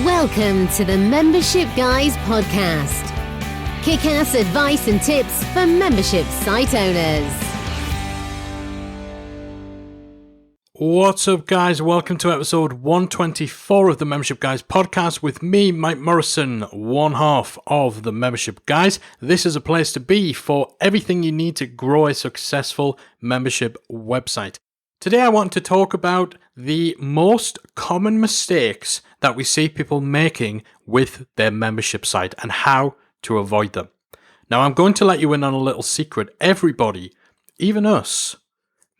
Welcome to the Membership Guys podcast. Kick-ass advice and tips for membership site owners. What's up, guys? Welcome to episode 124 of the Membership Guys podcast with me, Mike Morrison, one half of the Membership Guys. This is a place to be for everything you need to grow a successful membership website. Today I want to talk about the most common mistakes that we see people making with their membership site and how to avoid them. Now, I'm going to let you in on a little secret. Everybody, even us,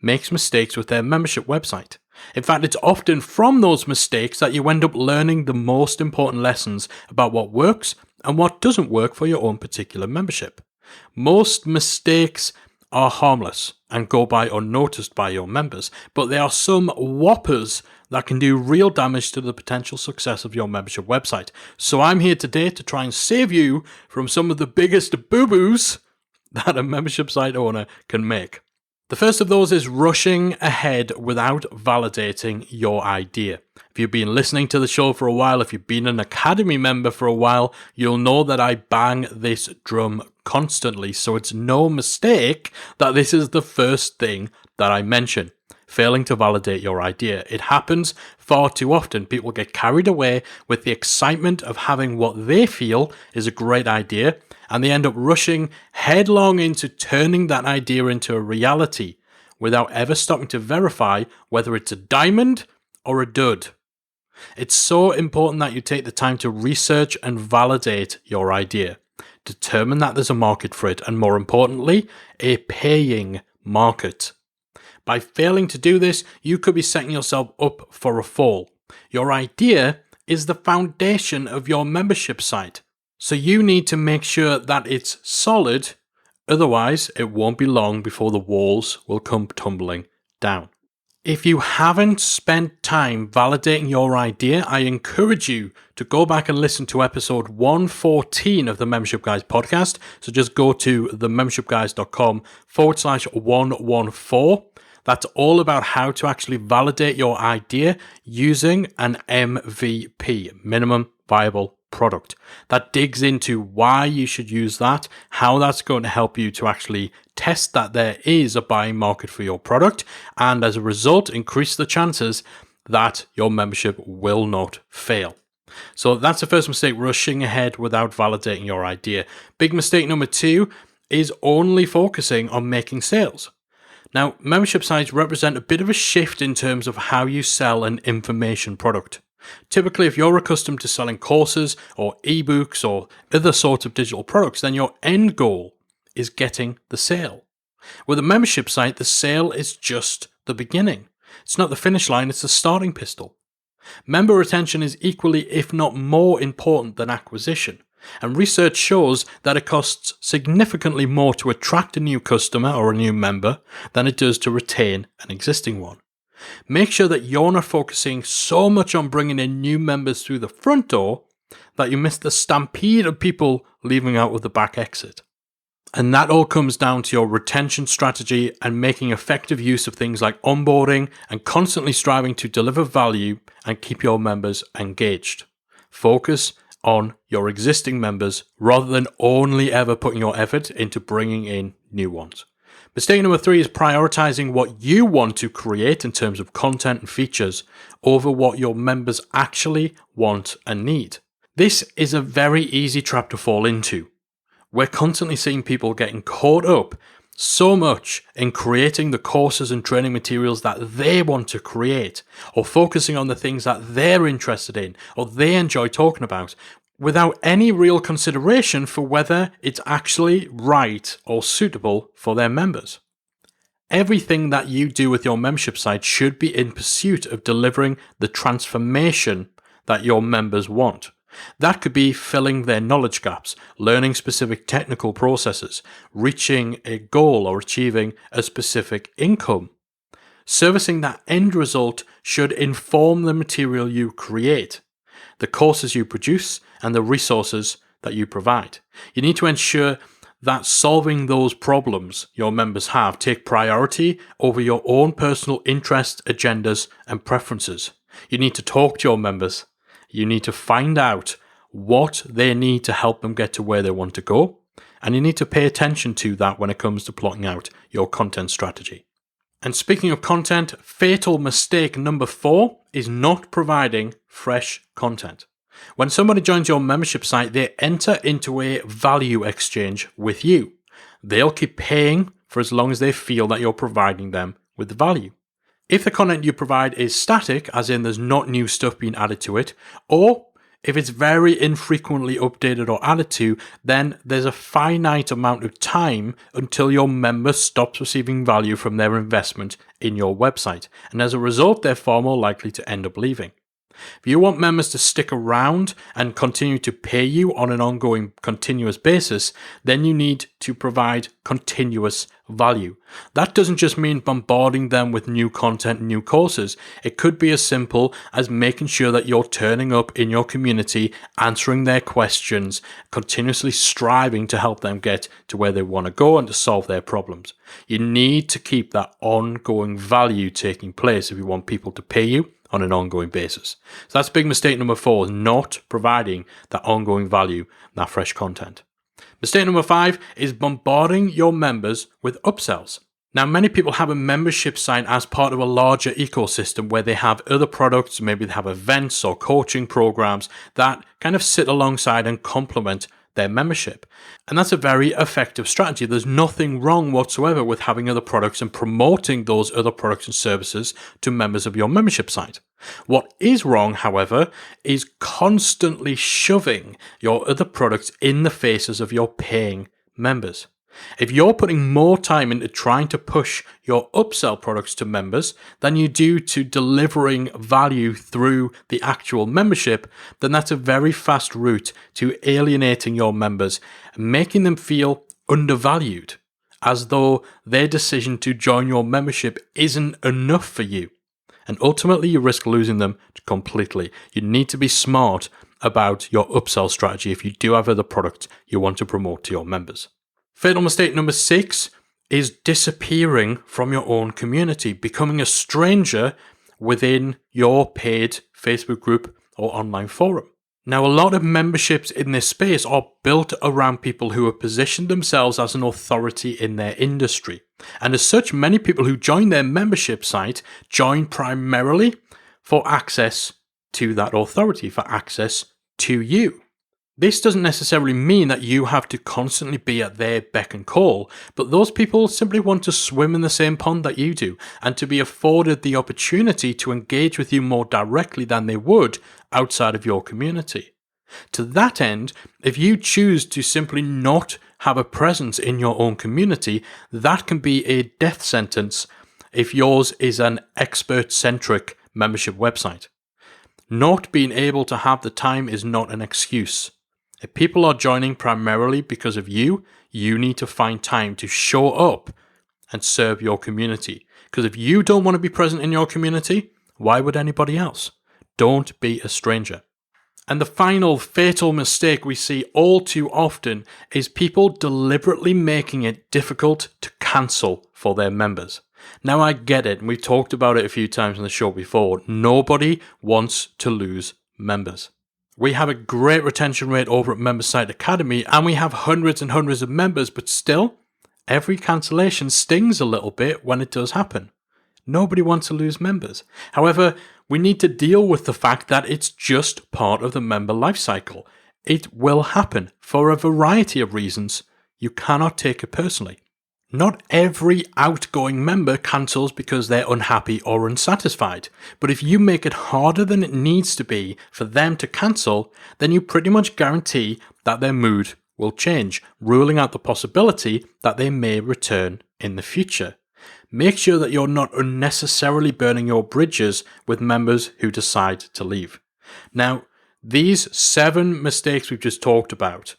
makes mistakes with their membership website. In fact, it's often from those mistakes that you end up learning the most important lessons about what works and what doesn't work for your own particular membership. Most mistakes are harmless and go by unnoticed by your members, but there are some whoppers that can do real damage to the potential success of your membership website. So I'm here today to try and save you from some of the biggest boo-boos that a membership site owner can make. The first of those is rushing ahead without validating your idea. If you've been listening to the show for a while, if you've been an Academy member for a while, you'll know that I bang this drum constantly. So it's no mistake that this is the first thing that I mention. Failing to validate your idea. It happens far too often. People get carried away with the excitement of having what they feel is a great idea, and they end up rushing headlong into turning that idea into a reality without ever stopping to verify whether it's a diamond or a dud. It's so important that you take the time to research and validate your idea. Determine that there's a market for it, and more importantly, a paying market. By failing to do this, you could be setting yourself up for a fall. Your idea is the foundation of your membership site, so you need to make sure that it's solid, otherwise it won't be long before the walls will come tumbling down. If you haven't spent time validating your idea, I encourage you to go back and listen to episode 114 of the Membership Guys podcast. So just go to themembershipguys.com/114. That's all about how to actually validate your idea using an MVP, minimum viable product. That digs into why you should use that, how that's going to help you to actually test that there is a buying market for your product, and as a result, increase the chances that your membership will not fail. So that's the first mistake, rushing ahead without validating your idea. Big mistake number 2 is only focusing on making sales. Now, membership sites represent a bit of a shift in terms of how you sell an information product. Typically, if you're accustomed to selling courses or ebooks or other sorts of digital products, then your end goal is getting the sale. With a membership site, the sale is just the beginning. It's not the finish line, it's the starting pistol. Member retention is equally, if not more, important than acquisition. And research shows that it costs significantly more to attract a new customer or a new member than it does to retain an existing one. Make sure that you're not focusing so much on bringing in new members through the front door that you miss the stampede of people leaving out of the back exit. And that all comes down to your retention strategy and making effective use of things like onboarding and constantly striving to deliver value and keep your members engaged. Focus on your existing members rather than only ever putting your effort into bringing in new ones. Mistake number 3 is prioritizing what you want to create in terms of content and features over what your members actually want and need. This is a very easy trap to fall into. We're constantly seeing people getting caught up so much in creating the courses and training materials that they want to create, or focusing on the things that they're interested in or they enjoy talking about, without any real consideration for whether it's actually right or suitable for their members. Everything that you do with your membership site should be in pursuit of delivering the transformation that your members want. That could be filling their knowledge gaps, learning specific technical processes, reaching a goal or achieving a specific income. Servicing that end result should inform the material you create, the courses you produce, and the resources that you provide. You need to ensure that solving those problems your members have take priority over your own personal interests, agendas, and preferences. You need to talk to your members. you need to find out what they need to help them get to where they want to go. And you need to pay attention to that when it comes to plotting out your content strategy. And speaking of content, fatal mistake number 4 is not providing fresh content. When somebody joins your membership site, they enter into a value exchange with you. They'll keep paying for as long as they feel that you're providing them with value. If the content you provide is static, as in there's not new stuff being added to it, or if it's very infrequently updated or added to, then there's a finite amount of time until your member stops receiving value from their investment in your website. And as a result, they're far more likely to end up leaving. If you want members to stick around and continue to pay you on an ongoing, continuous basis, then you need to provide continuous value. That doesn't just mean bombarding them with new content and new courses. It could be as simple as making sure that you're turning up in your community, answering their questions, continuously striving to help them get to where they want to go and to solve their problems. You need to keep that ongoing value taking place if you want people to pay you on an ongoing basis. So that's big mistake number 4, is not providing that ongoing value, that fresh content. Mistake number 5 is bombarding your members with upsells. Now, many people have a membership site as part of a larger ecosystem where they have other products, maybe they have events or coaching programs that kind of sit alongside and complement their membership. And that's a very effective strategy. There's nothing wrong whatsoever with having other products and promoting those other products and services to members of your membership site. What is wrong, however, is constantly shoving your other products in the faces of your paying members. If you're putting more time into trying to push your upsell products to members than you do to delivering value through the actual membership, then that's a very fast route to alienating your members, making them feel undervalued, as though their decision to join your membership isn't enough for you. And ultimately, you risk losing them completely. You need to be smart about your upsell strategy if you do have other products you want to promote to your members. Fatal mistake number 6 is disappearing from your own community, becoming a stranger within your paid Facebook group or online forum. Now, a lot of memberships in this space are built around people who have positioned themselves as an authority in their industry. And as such, many people who join their membership site join primarily for access to that authority, for access to you. This doesn't necessarily mean that you have to constantly be at their beck and call, but those people simply want to swim in the same pond that you do and to be afforded the opportunity to engage with you more directly than they would outside of your community. To that end, if you choose to simply not have a presence in your own community, that can be a death sentence if yours is an expert-centric membership website. Not being able to have the time is not an excuse. If people are joining primarily because of you, you need to find time to show up and serve your community. Because if you don't want to be present in your community, why would anybody else? Don't be a stranger. And the final fatal mistake we see all too often is people deliberately making it difficult to cancel for their members. Now, I get it, and we've talked about it a few times on the show before. Nobody wants to lose members. We have a great retention rate over at Member Site Academy, and we have hundreds and hundreds of members, but still, every cancellation stings a little bit when it does happen. Nobody wants to lose members. However, we need to deal with the fact that it's just part of the member lifecycle. It will happen for a variety of reasons. You cannot take it personally. Not every outgoing member cancels because they're unhappy or unsatisfied. But if you make it harder than it needs to be for them to cancel, then you pretty much guarantee that their mood will change, ruling out the possibility that they may return in the future. Make sure that you're not unnecessarily burning your bridges with members who decide to leave. Now, these 7 mistakes we've just talked about,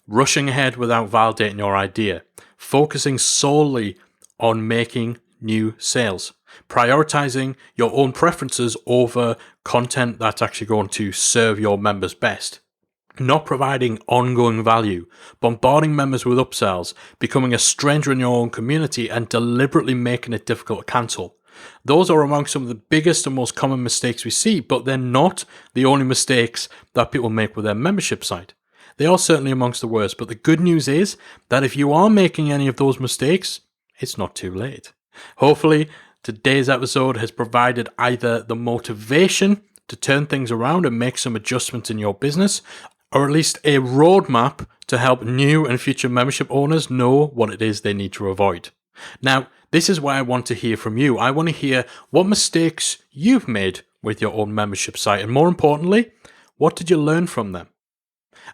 rushing ahead without validating your idea, focusing solely on making new sales, prioritizing your own preferences over content that's actually going to serve your members best, not providing ongoing value, bombarding members with upsells, becoming a stranger in your own community, and deliberately making it difficult to cancel. Those are among some of the biggest and most common mistakes we see, but they're not the only mistakes that people make with their membership site. They are certainly amongst the worst, but the good news is that if you are making any of those mistakes, it's not too late. Hopefully, today's episode has provided either the motivation to turn things around and make some adjustments in your business, or at least a roadmap to help new and future membership owners know what it is they need to avoid. Now, this is why I want to hear from you. I want to hear what mistakes you've made with your own membership site, and more importantly, what did you learn from them?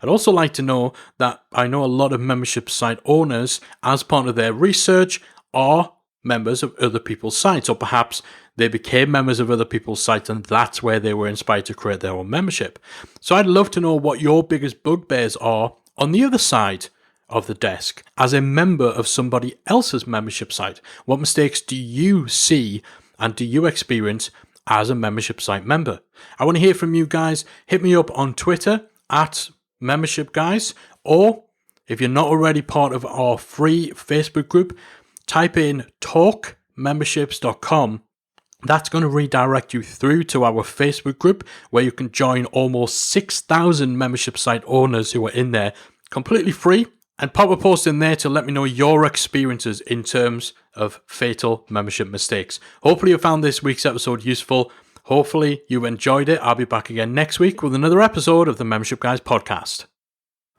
I'd also like to know that I know a lot of membership site owners, as part of their research, are members of other people's sites, or perhaps they became members of other people's sites and that's where they were inspired to create their own membership. So I'd love to know what your biggest bugbears are on the other side of the desk as a member of somebody else's membership site. What mistakes do you see and do you experience as a membership site member? I want to hear from you guys. Hit me up on Twitter at membership guys, or if you're not already part of our free Facebook group, type in talkmemberships.com. That's going to redirect you through to our Facebook group where you can join almost 6,000 membership site owners who are in there completely free, and pop a post in there to let me know your experiences in terms of fatal membership mistakes. Hopefully you found this week's episode useful. Hopefully you enjoyed it. I'll be back again next week with another episode of the Membership Guys podcast.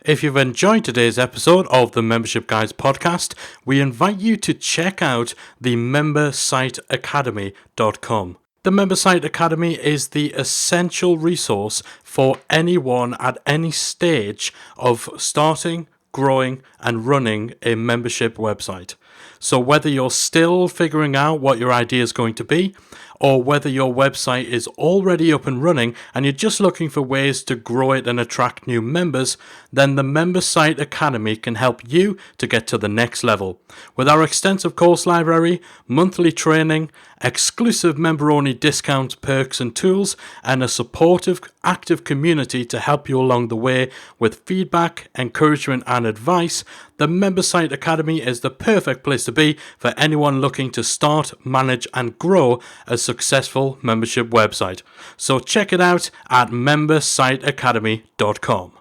If you've enjoyed today's episode of the Membership Guys podcast, we invite you to check out the membersiteacademy.com. The Member Site Academy is the essential resource for anyone at any stage of starting, growing, and running a membership website. So whether you're still figuring out what your idea is going to be, or whether your website is already up and running and you're just looking for ways to grow it and attract new members, then the Member Site Academy can help you to get to the next level. With our extensive course library, monthly training, exclusive member-only discounts, perks and tools, and a supportive, active community to help you along the way with feedback, encouragement and advice, the Member Site Academy is the perfect place to be for anyone looking to start, manage and grow a successful membership website. So check it out at membersiteacademy.com.